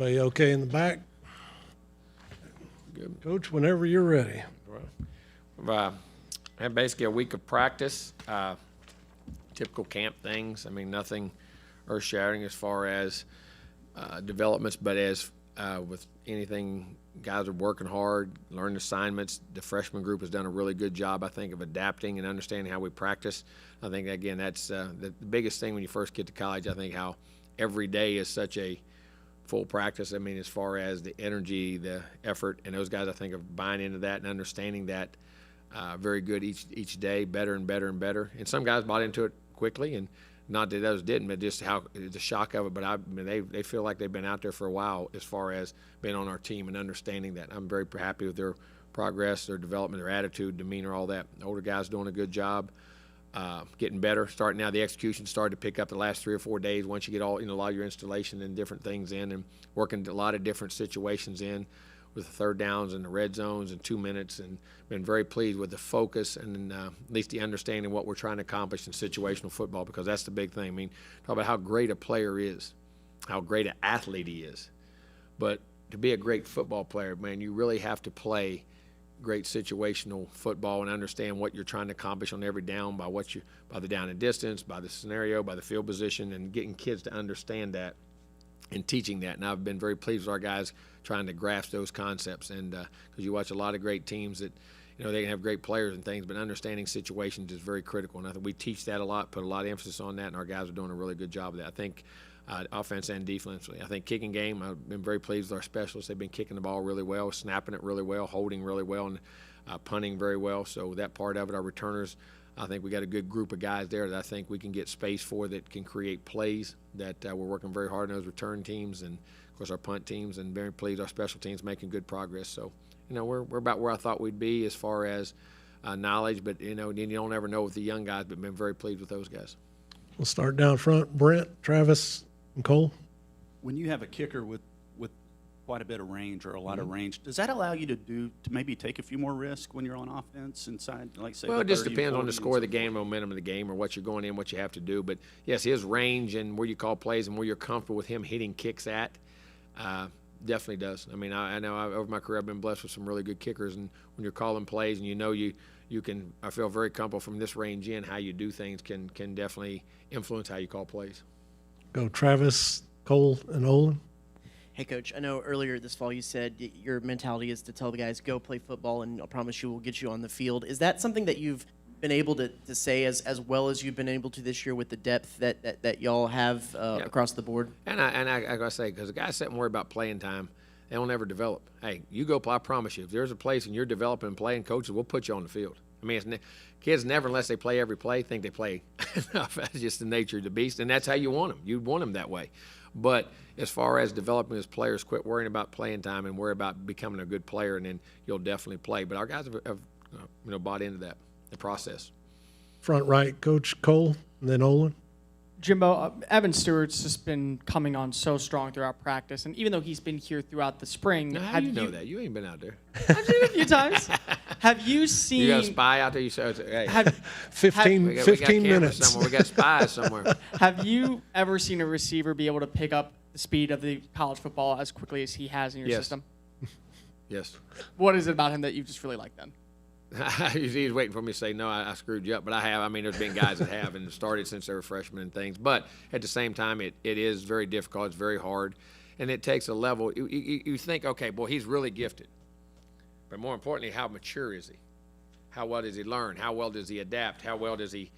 Everybody okay in the back? Good. Coach, whenever you're ready. Well, had basically a week of practice, typical camp things. I mean, nothing earth-shattering as far as developments, but as with anything, guys are working hard, learning assignments. The freshman group has done a really good job, I think, of adapting and understanding how we practice. I think, again, that's the biggest thing when you first get to college. I think how every day is such a full practice. I mean, as far as the energy, the effort, and those guys, I think, are buying into that and understanding that very good each day, better and better and better. And some guys bought into it quickly, and not that those didn't, but just how the shock of it. But I mean, they feel like they've been out there for a while as far as being on our team and understanding that. I'm very happy with their progress, their development, their attitude, demeanor, all that. The older guys doing a good job. Getting better. Starting now, the execution started to pick up the last 3 or 4 days. Once you get all, a lot of your installation and different things in, and working a lot of different situations in with the third downs and the red zones and 2 minutes, and been very pleased with the focus and at least the understanding of what we're trying to accomplish in situational football, because that's the big thing. I mean, talk about how great a player is, how great an athlete he is, but to be a great football player, man, you really have to play great situational football and understand what you're trying to accomplish on every down by the down and distance, by the scenario, by the field position, and getting kids to understand that and teaching that. And I've been very pleased with our guys trying to grasp those concepts. And because you watch a lot of great teams that, they can have great players and things, but understanding situations is very critical. And I think we teach that a lot, put a lot of emphasis on that, and our guys are doing a really good job of that. I think offense and defensively. I think kicking game, I've been very pleased with our specialists. They've been kicking the ball really well, snapping it really well, holding really well, and punting very well. So that part of it, our returners, I think we got a good group of guys there that I think we can get space for, that can create plays, that we're working very hard on those return teams and, of course, our punt teams, and very pleased our special teams making good progress. So, we're about where I thought we'd be as far as knowledge, but, you don't ever know with the young guys, but been very pleased with those guys. We'll start down front. Brent, Travis, and Cole. When you have a kicker with quite a bit of range or a lot of range, does that allow you to maybe take a few more risks when you're on offense inside, like say? Well, it just depends on the score of the game, momentum of the game, or what you're going in, what you have to do. But yes, his range and where you call plays and where you're comfortable with him hitting kicks at, definitely does. I mean, I know over my career I've been blessed with some really good kickers, and when you're calling plays and you can, I feel very comfortable from this range in how you do things can definitely influence how you call plays. Go Travis, Cole, and Olin. Hey, Coach, I know earlier this fall you said your mentality is to tell the guys, go play football, and I promise you we'll get you on the field. Is that something that you've been able to say as well as you've been able to this year with the depth that y'all have across the board? And I got to say, because the guys sit and worry about playing time, they don't ever develop. Hey, you go play, I promise you, if there's a place and you're developing and playing, coaches, we'll put you on the field. I mean, kids never, unless they play every play, think they play enough. That's just the nature of the beast, and that's how you want them. You want them that way. But as far as developing as players, quit worrying about playing time and worry about becoming a good player, and then you'll definitely play. But our guys have bought into that, the process. Front right, Coach Cole, and then Olin. Jimbo, Evan Stewart's just been coming on so strong throughout practice, and even though he's been here throughout the spring, Now, how do you know that? You ain't been out there. I've seen it a few times. Have you seen? You got a spy out there? You say, hey, 15 we got cameras minutes. somewhere. We got spies somewhere. Have you ever seen a receiver be able to pick up the speed of the college football as quickly as he has in your Yes. system? Yes. What is it about him that you just really like then? He's waiting for me to say, no, I screwed you up. But I have. I mean, there's been guys that have and started since they were freshmen and things. But at the same time, it is very difficult. It's very hard. And it takes a level. You think, okay, boy, he's really gifted. But more importantly, how mature is he? How well does he learn? How well does he adapt? How well does he,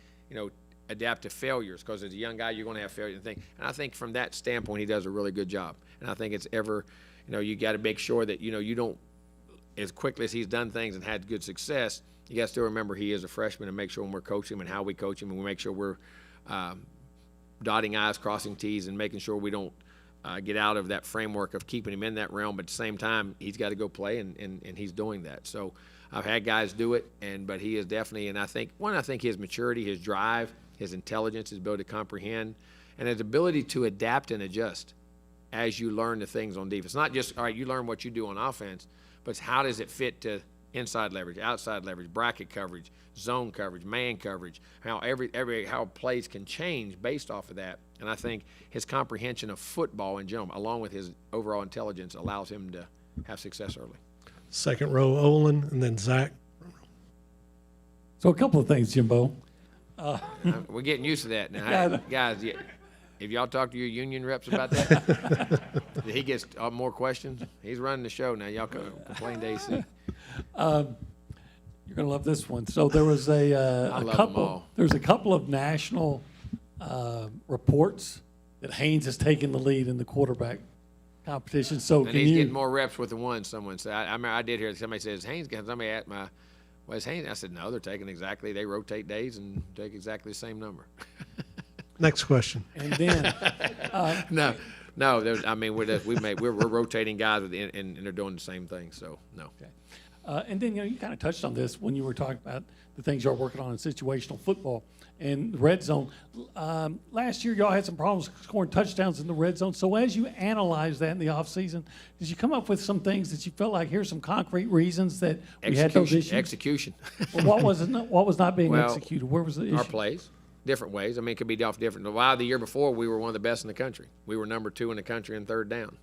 adapt to failures? Because as a young guy, you're going to have failures and things. And I think from that standpoint, he does a really good job. And I think it's you got to make sure that, you don't, as quickly as he's done things and had good success, you got to still remember he is a freshman, and make sure when we're coaching him and how we coach him, and we make sure we're dotting I's, crossing T's, and making sure we don't get out of that framework of keeping him in that realm. But at the same time, he's got to go play, and he's doing that. So I've had guys do it, but he is definitely, and I think his maturity, his drive, his intelligence, his ability to comprehend, and his ability to adapt and adjust as you learn the things on defense. Not just, all right, you learn what you do on offense, but it's how does it fit to inside leverage, outside leverage, bracket coverage, zone coverage, man coverage, how how plays can change based off of that. And I think his comprehension of football in general, along with his overall intelligence, allows him to have success early. Second row, Olin, and then Zach. So a couple of things, Jimbo. We're getting used to that now. Yeah. Guys, if y'all talk to your union reps about that, he gets more questions. He's running the show now. Y'all complain to AC. You're gonna love this one. So there was a love them couple. all. There's a couple of national reports that Haynes has taken the lead in the quarterback competition. So And can he's you? getting more reps with the one, someone said. I remember I did hear somebody says, Haynes, somebody asked where's Haynes? I said, no, they're taking they rotate days and take exactly the same number. Next question. And then No, we're rotating guys and they're doing the same thing, so no. and then you kind of touched on this when you were talking about the things you're working on in situational football and the red zone. Last year, y'all had some problems scoring touchdowns in the red zone. So as you analyzed that in the offseason, did you come up with some things that you felt like here's some concrete reasons that we had those issues? Execution. Well, what was not being Well, executed? Where was the issue? Our plays, different ways. I mean, it could be off different. While the year before, we were one of the best in the country. We were number 2 in the country in third down.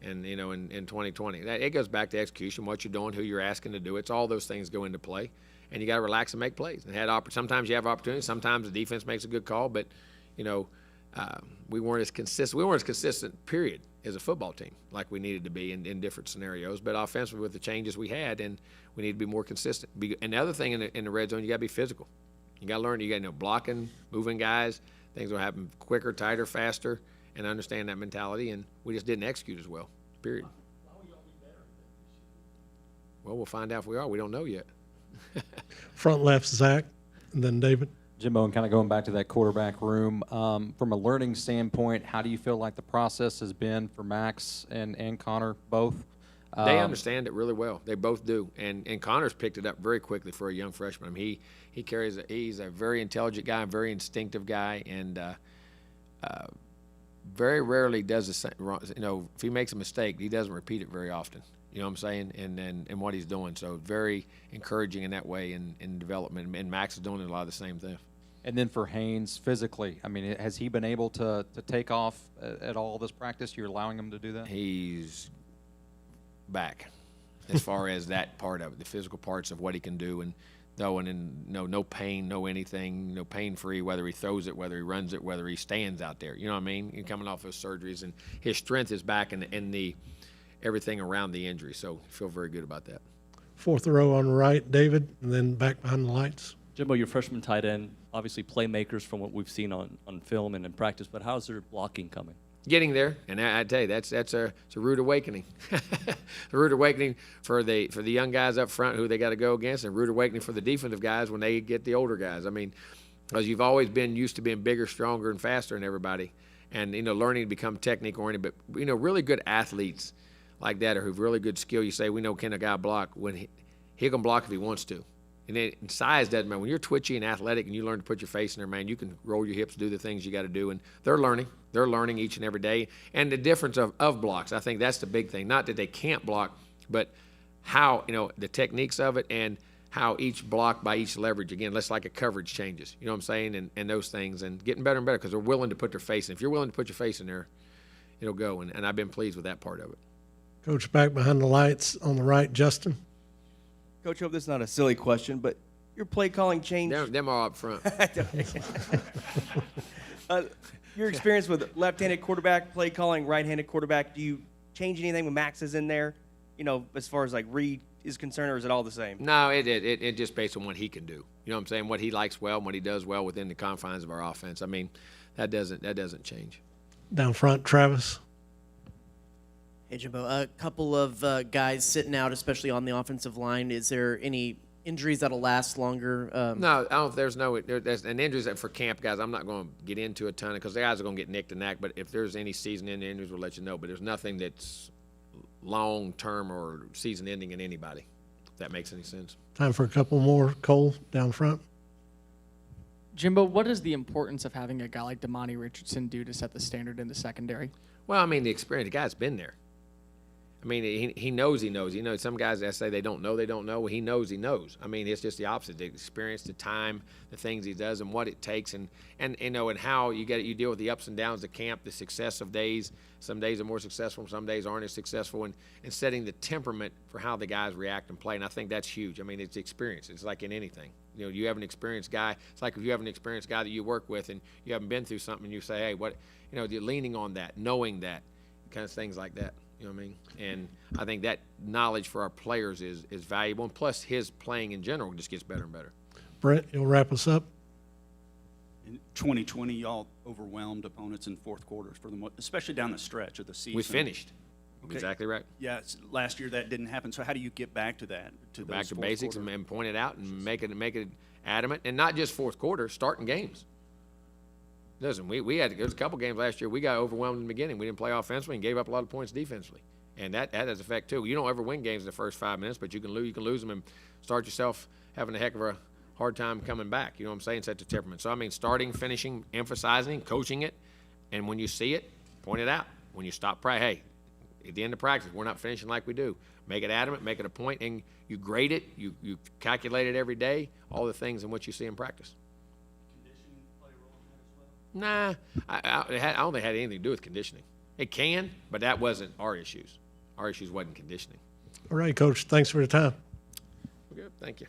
And, in 2020. It goes back to execution, what you're doing, who you're asking to do. It's all those things go into play. And you got to relax and make plays. And sometimes you have opportunities. Sometimes the defense makes a good call. But, we weren't as consistent. We weren't as consistent, period, as a football team like we needed to be in different scenarios. But offensively, with the changes we had, and we need to be more consistent. And the other thing in the red zone, you got to be physical. You got to learn. You got to blocking, moving guys. Things will happen quicker, tighter, faster, and understand that mentality. And we just didn't execute as well. Period. Well, we'll find out if we are. We don't know yet. Front left, Zach, and then David. Jimbo, and kind of going back to that quarterback room, from a learning standpoint, how do you feel like the process has been for Max and Connor both? They understand it really well. They both do. And Connor's picked it up very quickly for a young freshman. I mean, he's a very intelligent guy, a very instinctive guy, and very rarely does the same. If he makes a mistake, he doesn't repeat it very often. You know what I'm saying? And what he's doing. So very encouraging in that way in development. And Max is doing a lot of the same thing. And then for Haynes, physically, I mean, has he been able to take off at all this practice? You're allowing him to do that? He's back as far as that part of it, the physical parts of what he can do, and no pain, no anything, no pain-free, whether he throws it, whether he runs it, whether he stands out there. You know what I mean? He's coming off his surgeries, and his strength is back in the everything around the injury. So I feel very good about that. Fourth row on the right, David, and then back behind the lights. Jimbo, your freshman tight end, obviously playmakers from what we've seen on film and in practice, but how's their blocking coming? Getting there, and I tell you, that's a rude awakening. A rude awakening for the young guys up front who they got to go against, and a rude awakening for the defensive guys when they get the older guys. I mean, because you've always been used to being bigger, stronger, and faster than everybody, and learning to become technique oriented. But really good athletes like that, or who've really good skill. You say, we know, can a guy block? When he can block if he wants to. And size doesn't matter. When you're twitchy and athletic and you learn to put your face in there, man, you can roll your hips, do the things you got to do. And they're learning. They're learning each and every day. And the difference of blocks, I think that's the big thing. Not that they can't block, but how, the techniques of it and how each block by each leverage, again, less like a coverage changes. You know what I'm saying? And those things. And getting better and better because they're willing to put their face in. If you're willing to put your face in there, it'll go. And I've been pleased with that part of it. Coach back behind the lights on the right, Justin. Coach, I hope this is not a silly question, but your play calling change. Them all up front. Your experience with left-handed quarterback, play calling right-handed quarterback, do you change anything when Max is in there, as far as like Reed is concerned, or is it all the same? No, it just based on what he can do. You know what I'm saying? What he likes well and what he does well within the confines of our offense. I mean, that doesn't change. Down front, Travis. Hey, Jimbo, a couple of guys sitting out, especially on the offensive line. Is there any injuries that'll last longer? No, I don't. There's an injuries that for camp guys. I'm not going to get into a ton because the guys are going to get nicked and knacked. But if there's any season-ending injuries, we'll let you know. But there's nothing that's long-term or season-ending in anybody. If that makes any sense. Time for a couple more. Cole, down front. Jimbo, what does the importance of having a guy like Damani Richardson do to set the standard in the secondary? Well, I mean, the experience. The guy's been there. I mean, he knows he knows. You know, some guys that say they don't know. Well, he knows he knows. I mean, it's just the opposite. The experience, the time, the things he does, and what it takes, and you know, and how you deal with the ups and downs of camp, the success of days. Some days are more successful, some days aren't as successful, and setting the temperament for how the guys react and play. And I think that's huge. I mean, it's experience. It's like in anything. You know, you have an experienced guy. It's like if you have an experienced guy that you work with, and you haven't been through something, and you say, hey, what, you know, you're leaning on that, knowing that, kind of things like that. You know what I mean? And I think that knowledge for our players is valuable. And plus, his playing in general just gets better and better. Brent, you'll wrap us up? In 2020, y'all overwhelmed opponents in fourth quarters for the especially down the stretch of the season. We finished. Okay. Exactly right. Yeah, last year that didn't happen. So how do you get back to that? Back those to fourth basics quarter- and point it out and make it adamant. And not just fourth quarter, starting games. Listen, there was a couple games last year we got overwhelmed in the beginning. We didn't play offensively and gave up a lot of points defensively. And that has effect too. You don't ever win games in the first 5 minutes, but you can lose them and start yourself having a heck of a hard time coming back. You know what I'm saying? Set the temperament. So I mean, starting, finishing, emphasizing, coaching it, and when you see it, point it out. When you stop, hey, at the end of practice, we're not finishing like we do. Make it adamant, make it a point, and you grade it. You calculate it every day. All the things in what you see in practice. Nah, I don't think it had anything to do with conditioning. It can, but that wasn't our issues. Our issues wasn't conditioning. All right, Coach, thanks for the time. We're good. Thank you.